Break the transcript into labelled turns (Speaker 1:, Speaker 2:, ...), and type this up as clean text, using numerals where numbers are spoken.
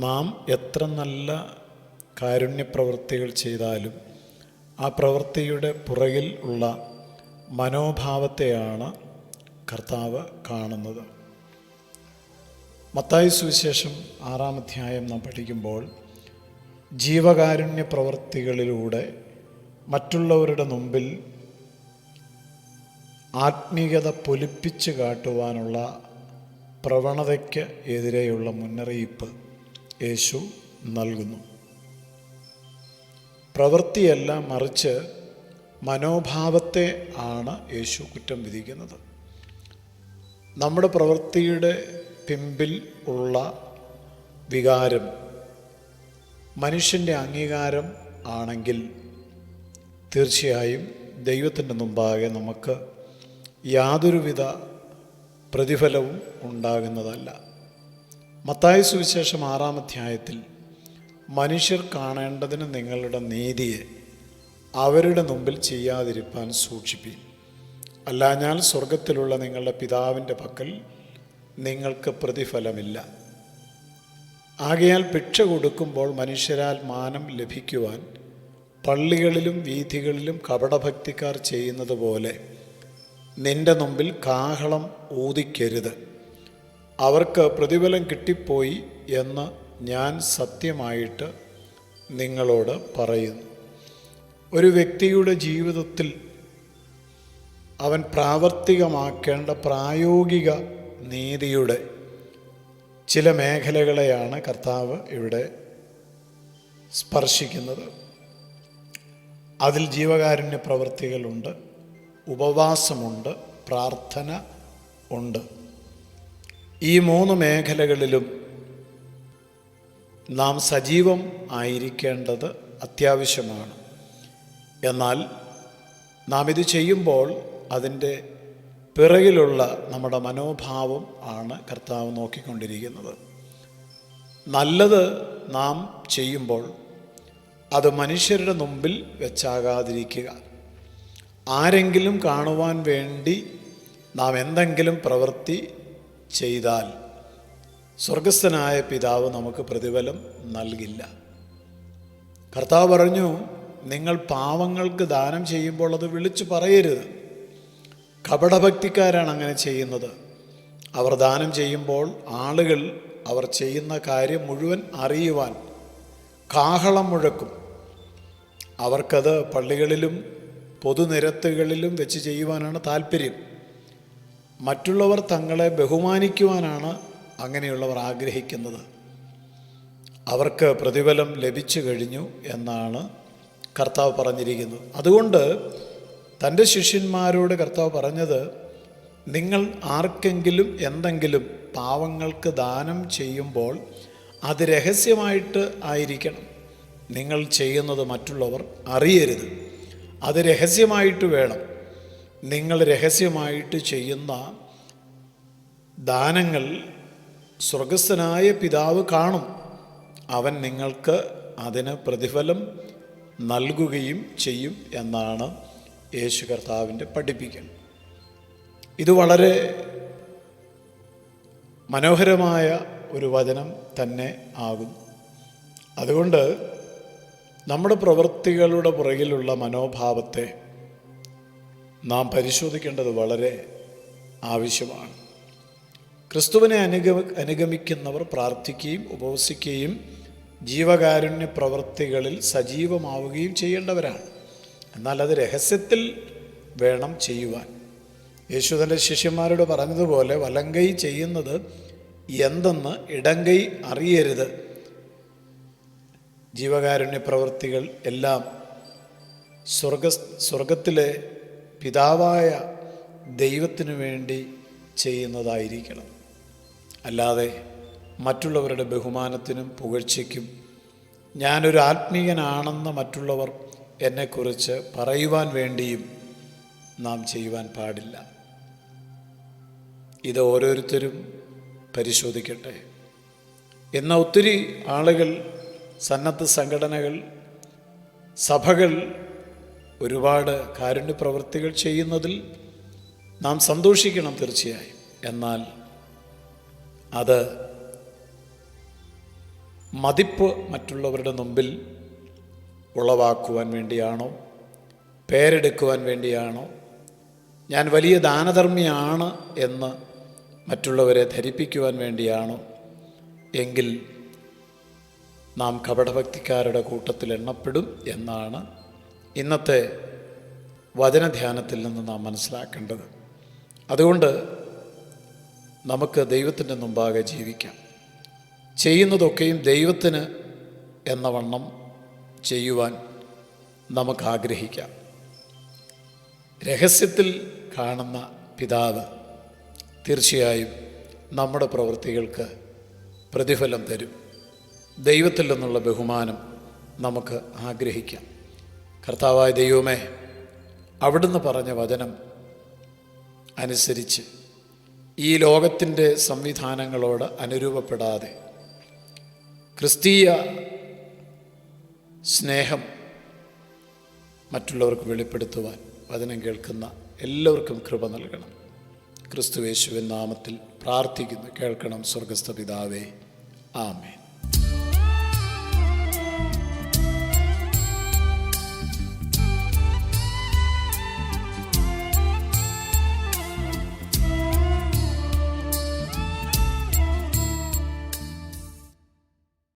Speaker 1: നാം എത്ര നല്ല കാരുണ്യപ്രവൃത്തികൾ ചെയ്താലും ആ പ്രവൃത്തിയുടെ പുറകിൽ ഉള്ള മനോഭാവത്തെയാണ് കർത്താവ് കാണുന്നത്. മത്തായി സുവിശേഷം 6-ാം അധ്യായം നാം പഠിക്കുമ്പോൾ ജീവകാരുണ്യ പ്രവൃത്തികളിലൂടെ മറ്റുള്ളവരുടെ മുമ്പിൽ ആത്മീയത പൊലിപ്പിച്ച് കാട്ടുവാനുള്ള പ്രവണതയ്ക്ക് എതിരെയുള്ള മുന്നറിയിപ്പ് യേശു നൽകുന്നു. പ്രവൃത്തിയല്ല, മറിച്ച് മനോഭാവത്തെ ആണ് യേശു കുറ്റം വിധിക്കുന്നത്. നമ്മുടെ പ്രവൃത്തിയുടെ പിമ്പിൽ ഉള്ള വികാരം മനുഷ്യൻ്റെ അംഗീകാരം ആണെങ്കിൽ തീർച്ചയായും ദൈവത്തിൻ്റെ മുമ്പാകെ നമുക്ക് യാതൊരുവിധ പ്രതിഫലവും ഉണ്ടാകുന്നതല്ല. മത്തായി സുവിശേഷം 6-ാം അധ്യായത്തിൽ മനുഷ്യർ കാണേണ്ടതിന് നിങ്ങളുടെ നീതിയെ അവരുടെ മുമ്പിൽ ചെയ്യാതിരിപ്പാൻ സൂക്ഷിപ്പീൻ, അല്ലാഞ്ഞാൽ സ്വർഗത്തിലുള്ള നിങ്ങളുടെ പിതാവിൻ്റെ പക്കൽ നിങ്ങൾക്ക് പ്രതിഫലമില്ല. ആകയാൽ ഭിക്ഷ കൊടുക്കുമ്പോൾ മനുഷ്യരാൽ മാനം ലഭിക്കുവാൻ പള്ളികളിലും വീഥികളിലും കപടഭക്തിക്കാർ ചെയ്യുന്നത് പോലെ നിന്റെ മുമ്പിൽ കാഹളം ഊതിക്കരുത്. അവർക്ക് പ്രതിഫലം കിട്ടിപ്പോയി എന്ന് ഞാൻ സത്യമായിട്ട് നിങ്ങളോട് പറയുന്നു. ഒരു വ്യക്തിയുടെ ജീവിതത്തിൽ അവൻ പ്രാവർത്തികമാക്കേണ്ട പ്രായോഗിക നീതിയുടെ ചില മേഖലകളെയാണ് കർത്താവ് ഇവിടെ സ്പർശിക്കുന്നത്. അതിൽ ജീവകാരുണ്യ പ്രവൃത്തികളുണ്ട്, ഉപവാസമുണ്ട്, പ്രാർത്ഥന ഉണ്ട്. ഈ 3 മേഖലകളിലും നാം സജീവം ആയിരിക്കേണ്ടത് അത്യാവശ്യമാണ്. എന്നാൽ നാം ഇത് ചെയ്യുമ്പോൾ അതിൻ്റെ പിറകിലുള്ള നമ്മുടെ മനോഭാവം ആണ് കർത്താവ് നോക്കിക്കൊണ്ടിരിക്കുന്നത്. നല്ലത് നാം ചെയ്യുമ്പോൾ അത് മനുഷ്യരുടെ മുമ്പിൽ വെച്ചാകാതിരിക്കുക. ആരെങ്കിലും കാണുവാൻ വേണ്ടി നാം എന്തെങ്കിലും പ്രവൃത്തി ചെയ്താൽ സ്വർഗസ്ഥനായ പിതാവ് നമുക്ക് പ്രതിഫലം നൽകില്ല. കർത്താവ് പറഞ്ഞു, നിങ്ങൾ പാവങ്ങൾക്ക് ദാനം ചെയ്യുമ്പോൾ അത് വിളിച്ചു പറയരുത്. കപടഭക്തിക്കാരാണ് അങ്ങനെ ചെയ്യുന്നത്. അവർ ദാനം ചെയ്യുമ്പോൾ ആളുകൾ അവർ ചെയ്യുന്ന കാര്യം മുഴുവൻ അറിയുവാൻ കാഹളം മുഴക്കും. അവർക്കത് പള്ളികളിലും പൊതുനിരത്തുകളിലും വെച്ച് ചെയ്യുവാനാണ് താല്പര്യം. മറ്റുള്ളവർ തങ്ങളെ ബഹുമാനിക്കുവാനാണ് അങ്ങനെയുള്ളവർ ആഗ്രഹിക്കുന്നത്. അവർക്ക് പ്രതിഫലം ലഭിച്ചു കഴിഞ്ഞു എന്നാണ് കർത്താവ് പറഞ്ഞിരിക്കുന്നത്. അതുകൊണ്ട് തൻ്റെ ശിഷ്യന്മാരോട് കർത്താവ് പറഞ്ഞത്, നിങ്ങൾ ആർക്കെങ്കിലും എന്തെങ്കിലും പാവങ്ങൾക്ക് ദാനം ചെയ്യുമ്പോൾ അത് രഹസ്യമായിട്ട് ആയിരിക്കണം. നിങ്ങൾ ചെയ്യുന്നത് മറ്റുള്ളവർ അറിയരുത്. അത് രഹസ്യമായിട്ട് വേണം. നിങ്ങൾ രഹസ്യമായിട്ട് ചെയ്യുന്ന ദാനങ്ങൾ സ്വർഗസ്ഥനായ പിതാവ് കാണും. അവൻ നിങ്ങൾക്ക് അതിന് പ്രതിഫലം നൽകുകയും ചെയ്യും എന്നാണ് യേശു കർത്താവിൻ്റെ പഠിപ്പിക്കൽ. ഇത് വളരെ മനോഹരമായ ഒരു വചനം തന്നെ ആകും. അതുകൊണ്ട് നമ്മുടെ പ്രവൃത്തികളുടെ പുറകിലുള്ള മനോഭാവത്തെ നാം പരിശോധിക്കേണ്ടത് വളരെ ആവശ്യമാണ്. ക്രിസ്തുവിനെ അനുഗമിക്കുന്നവർ പ്രാർത്ഥിക്കുകയും ഉപവസിക്കുകയും ജീവകാരുണ്യ പ്രവൃത്തികളിൽ സജീവമാവുകയും ചെയ്യേണ്ടവരാണ്. എന്നാൽ അത് രഹസ്യത്തിൽ വേണം ചെയ്യുവാൻ. യേശു തൻ്റെ ശിഷ്യന്മാരോട് പറഞ്ഞതുപോലെ വലങ്കൈ ചെയ്യുന്നത് എന്തെന്ന് ഇടങ്കൈ അറിയരുത്. ജീവകാരുണ്യ പ്രവൃത്തികൾ എല്ലാം സ്വർഗത്തിലെ പിതാവായ ദൈവത്തിനു വേണ്ടി ചെയ്യുന്നതായിരിക്കണം. അല്ലാതെ മറ്റുള്ളവരുടെ ബഹുമാനത്തിനും പുകഴ്ചയ്ക്കും ഞാനൊരു ആത്മീയനാണെന്ന് മറ്റുള്ളവർ എന്നെക്കുറിച്ച് പറയുവാൻ വേണ്ടിയും നാം ചെയ്യുവാൻ പാടില്ല. ഇത് ഓരോരുത്തരും പരിശോധിക്കട്ടെ. ഇന്ന് ഒത്തിരി ആളുകൾ, സന്നദ്ധ സംഘടനകൾ, സഭകൾ ഒരുപാട് കാരുണ്യപ്രവൃത്തികൾ ചെയ്യുന്നതിൽ നാം സന്തോഷിക്കണം തീർച്ചയായും. എന്നാൽ അത് മതിപ്പ് മറ്റുള്ളവരുടെ മുമ്പിൽ ഉളവാക്കുവാൻ വേണ്ടിയാണോ, പേരെടുക്കുവാൻ വേണ്ടിയാണോ, ഞാൻ വലിയ ദാനധർമ്മിയാണ് എന്ന് മറ്റുള്ളവരെ ധരിപ്പിക്കുവാൻ വേണ്ടിയാണോ എങ്കിൽ നാം കപടഭക്തിക്കാരുടെ കൂട്ടത്തിൽ എണ്ണപ്പെടും എന്നാണ് ഇന്നത്തെ വചനധ്യാനത്തിൽ നിന്ന് നാം മനസ്സിലാക്കേണ്ടത്. അതുകൊണ്ട് നമുക്ക് ദൈവത്തിൻ്റെ മുമ്പാകെ ജീവിക്കാം. ചെയ്യുന്നതൊക്കെയും ദൈവത്തിന് എന്ന വണ്ണം ചെയ്യുവാൻ നമുക്ക് ആഗ്രഹിക്കാം. രഹസ്യത്തിൽ കാണുന്ന പിതാവ് തീർച്ചയായും നമ്മുടെ പ്രവൃത്തികൾക്ക് പ്രതിഫലം തരും. ദൈവത്തിൽ നിന്നുള്ള ബഹുമാനം നമുക്ക് ആഗ്രഹിക്കാം. കർത്താവായ ദൈവമേ, അവിടുന്ന് പറഞ്ഞ വചനം അനുസരിച്ച് ഈ ലോകത്തിൻ്റെ സംവിധാനങ്ങളോട് അനുരൂപപ്പെടാതെ ക്രിസ്തീയ സ്നേഹം മറ്റുള്ളവർക്ക് വെളിപ്പെടുത്തുവാൻ വചനം കേൾക്കുന്ന എല്ലാവർക്കും കൃപ നൽകണം. ക്രിസ്തുയേശുവിൻ നാമത്തിൽ പ്രാർത്ഥിക്കുന്നു, കേൾക്കണം സ്വർഗസ്ഥ പിതാവേ. ആമേൻ.